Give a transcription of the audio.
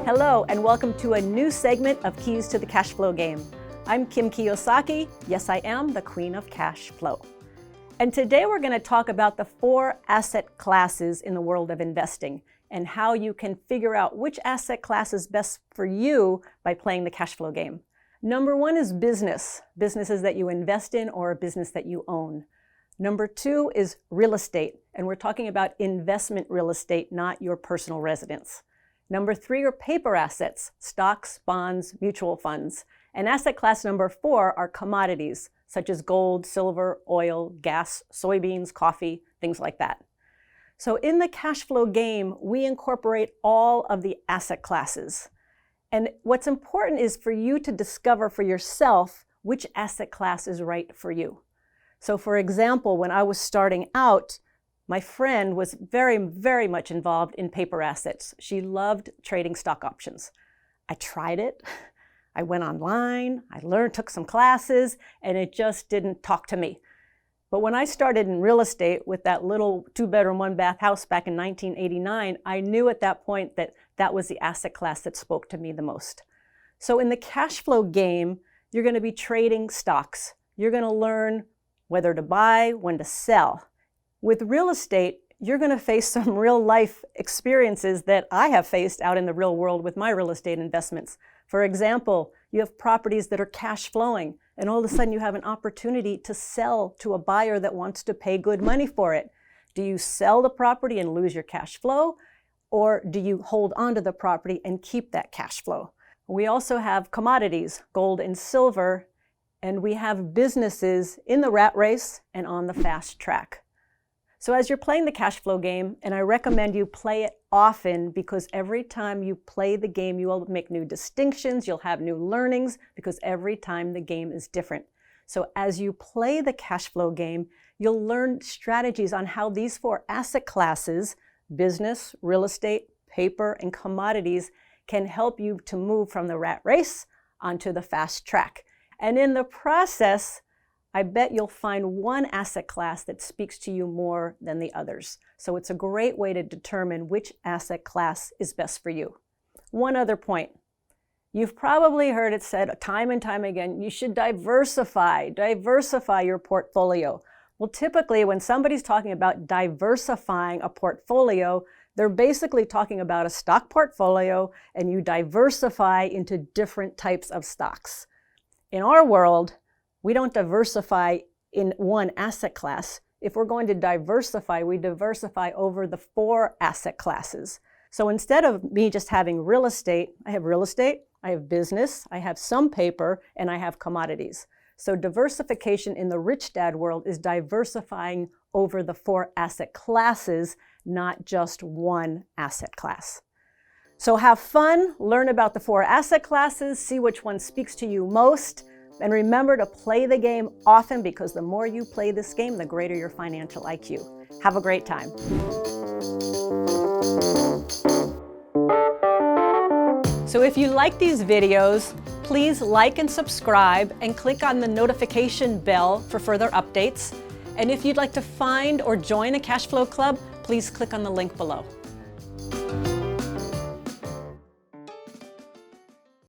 Hello, and welcome to a new segment of Keys to the Cash Flow Game. I'm Kim Kiyosaki. Yes, I am the Queen of Cash Flow. And today we're going to talk about the 4 asset classes in the world of investing and how you can figure out which asset class is best for you by playing the cash flow game. Number 1 is business, businesses that you invest in or a business that you own. Number 2 is real estate, and we're talking about investment real estate, not your personal residence. Number 3 are paper assets, stocks, bonds, mutual funds. And asset class number 4 are commodities, such as gold, silver, oil, gas, soybeans, coffee, things like that. So in the cash flow game, we incorporate all of the asset classes. And what's important is for you to discover for yourself which asset class is right for you. So for example, when I was starting out, my friend was very, very much involved in paper assets. She loved trading stock options. I tried it. I went online, I learned, took some classes, and it just didn't talk to me. But when I started in real estate with that little 2-bedroom, 1-bath house back in 1989, I knew at that point that that was the asset class that spoke to me the most. So in the cash flow game, you're going to be trading stocks. You're going to learn whether to buy, when to sell. With real estate, you're going to face some real life experiences that I have faced out in the real world with my real estate investments. For example, you have properties that are cash flowing, and all of a sudden you have an opportunity to sell to a buyer that wants to pay good money for it. Do you sell the property and lose your cash flow, or do you hold onto the property and keep that cash flow? We also have commodities, gold and silver, and we have businesses in the rat race and on the fast track. So as you're playing the cash flow game, and I recommend you play it often because every time you play the game, you will make new distinctions, you'll have new learnings because every time the game is different. So as you play the cash flow game, you'll learn strategies on how these 4 asset classes, business, real estate, paper, and commodities, can help you to move from the rat race onto the fast track. And in the process, I bet you'll find one asset class that speaks to you more than the others. So it's a great way to determine which asset class is best for you. One other point. You've probably heard it said time and time again, you should diversify your portfolio. Well, typically when somebody's talking about diversifying a portfolio, they're basically talking about a stock portfolio and you diversify into different types of stocks. In our world, we don't diversify in one asset class. If we're going to diversify, we diversify over the 4 asset classes. So instead of me just having real estate, I have business, I have some paper, and I have commodities. So diversification in the rich dad world is diversifying over the 4 asset classes, not just one asset class. So have fun, learn about the 4 asset classes, see which one speaks to you most. And remember to play the game often because the more you play this game, the greater your financial IQ. Have a great time. So if you like these videos, please like and subscribe and click on the notification bell for further updates. And if you'd like to find or join a cash flow club, please click on the link below.